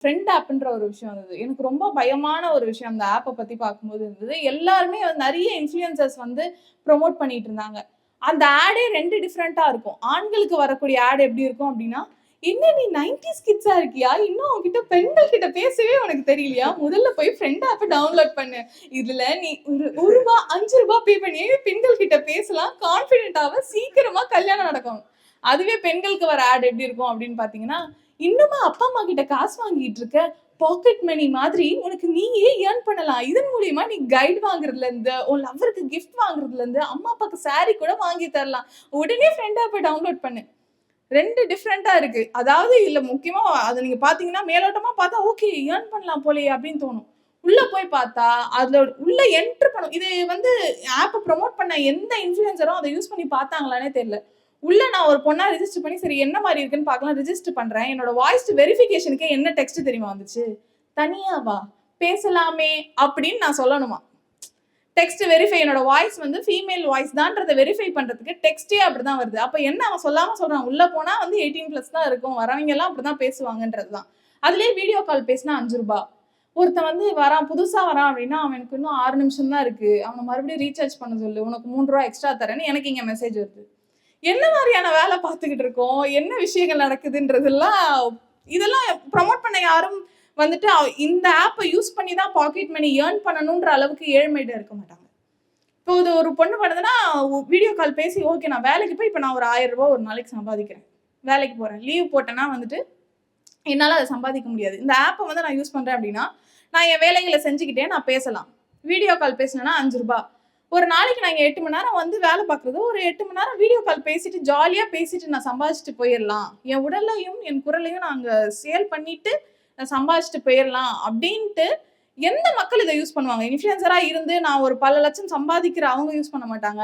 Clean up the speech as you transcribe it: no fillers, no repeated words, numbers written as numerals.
Friend ஆப்ன்ற ஒரு விஷயம் இருந்தது. எனக்கு ரொம்ப பயமான ஒரு விஷயம் அந்த ஆப்ப பத்தி பார்க்கும்போது இருந்தது. எல்லாருமே வந்து நெறைய இன்ஃப்ளூயன்சர்ஸ் வந்து ப்ரமோட் பண்ணிட்டு இருந்தாங்க. அந்த ஆடே 2 டிஃபரெண்ட்டா இருக்கும். ஆண்களுக்கு வரக்கூடிய ஆட் எப்படி இருக்கும் அப்டின்னா, "என்ன நீ 90ஸ் கிட்ஸா இருக்கியா? இன்னும் உன்கிட்ட பெண்கள் கிட்ட பேசவே உனக்கு தெரியலையா? முதல்ல போய் ஃப்ரெண்ட் ஆப்ப டவுன்லோட் பண்ணு. இதுல நீ ரூ. 1 ரூ. 5 பே பண்ணி பெண்கள் கிட்ட பேசலாம். கான்ஃபிடென்ட் ஆவ. சீக்கிரமா கல்யாணம் நடக்கும்." அதுவே பெண்களுக்கு வர ஆட் எப்படி இருக்கும் அப்படின்னு பார்த்தீங்கன்னா, "இன்னுமா அப்பா, அம்மா கிட்ட காசு வாங்கிட்டு இருக்க? பாக்கெட் மணி மாதிரி உனக்கு நீயே ஏர்ன் பண்ணலாம். இதன் மூலியமா நீ கைட் வாங்குறதுலருந்து, உன் லவ்வருக்கு கிஃப்ட் வாங்குறதுலருந்து, அம்மா, அப்பாக்கு சாரி கூட வாங்கி தரலாம். உடனே ஃப்ரெண்ட் ஆப்ப டவுன்லோட் பண்ணு." 2 டிஃபரெண்ட்டா இருக்கு. அதாவது இதுல முக்கியமா அத நீங்க பார்த்தீங்கன்னா, மேலோட்டமா பார்த்தா, ஓகே ஏர்ன் பண்ணலாம் போலயே அப்படின்னு தோணும். உள்ள போய் பார்த்தா, அதுல உள்ள என்டர் பண்ணும். இது வந்து ஆப்ப ப்ரமோட் பண்ண எந்த இன்ஃப்ளூயன்சரும் அத யூஸ் பண்ணி பார்த்தாங்களான்னே தெரியல. உள்ள நான் ஒரு பொண்ணா ரிஜிஸ்டர் பண்ணி, சரி என்ன மாரி இருக்குன்னு பார்க்கலாம் ரிஜிஸ்டர் பண்றேன். என்னோட வாய்ஸ் வெரிஃபிகேஷனுக்கே என்ன டெக்ஸ்ட் தெரியுமா வந்துச்சு? "தனியாவா? பேசலாமே" அப்படின்னு நான் சொல்லணுமா. டெக்ஸ்ட் வெரிஃபை என்னோட வாய்ஸ் வந்து ஃபீமேல் வாய்ஸ் தான்றத வெரிஃபை பண்றதுக்கு டெக்ஸ்ட்டே அப்படிதான் வருது. அப்ப என்ன அவன் சொல்லாம சொல்றான். உள்ள போனா வந்து 18+ தான் இருக்கும். வரவங்க எல்லாம் அப்படிதான் பேசுவாங்கன்றது தான். அதிலேயே வீடியோ கால் பேசினா ரூ. 5. ஒருத்தன் வந்து வரான், புதுசா வரான் அப்படின்னா, அவனுக்கு இன்னும் 6 நிமிஷம் தான் இருக்கு. அவன மறுபடியும் ரீசார்ஜ் பண்ண சொல்லு. உனக்கு ரூ. 3 எக்ஸ்ட்ரா தரேன்னு எனக்கு இங்க மெசேஜ் வருது. என்ன மாரியான வேலை பார்த்துக்கிட்டு இருக்கோம்? என்ன விஷயங்கள் நடக்குதுன்றதெல்லாம் இதெல்லாம் ப்ரமோட் பண்ண யாரும் வந்துட்டு இந்த ஆப்ப யூஸ் பண்ணி தான் பாக்கெட் மணி ஏர்ன் பண்ணணுன்ற அளவுக்கு ஏழ்மையில இருக்க மாட்டாங்க. இப்போ இது ஒரு பொண்ணு பண்ணுதுன்னா, வீடியோ கால் பேசி, ஓகே நான் வேலைக்கு போய் இப்ப நான் ஒரு ரூ. 1000 ஒரு நாளைக்கு சம்பாதிக்கிறேன். வேலைக்கு போறேன். லீவ் போட்டேன்னா வந்துட்டு, என்னால அத சம்பாதிக்க முடியாது. இந்த ஆப்ப வந்து நான் யூஸ் பண்றேன் அப்டின்னா, நான் என் வேலைகள செஞ்சுக்கிட்டே நான் பேசலாம். வீடியோ கால் பேசினேன்னா ரூ. 5. ஒரு நாளைக்கு நான் இங்க 8 மணி நேரம் வந்து வேலை பார்க்குறது, ஒரு 8 மணி நேரம் வீடியோ கால் பேசிட்டு, ஜாலியா பேசிட்டு நான் சம்பாதிச்சுட்டு போயிரலாம். என் உடலையும், என் குரலையும் நான் அங்க சேல் பண்ணிட்டு, நான் சம்பாதிச்சுட்டு போயிரலாம் அப்டின்ட்டு எந்த மக்கள் இத யூஸ் பண்ணுவாங்க? இன்ஃப்ளூயன்சரா இருந்து நான் ஒரு பல லட்சம் சம்பாதிக்கிற அவங்க யூஸ் பண்ண மாட்டாங்க.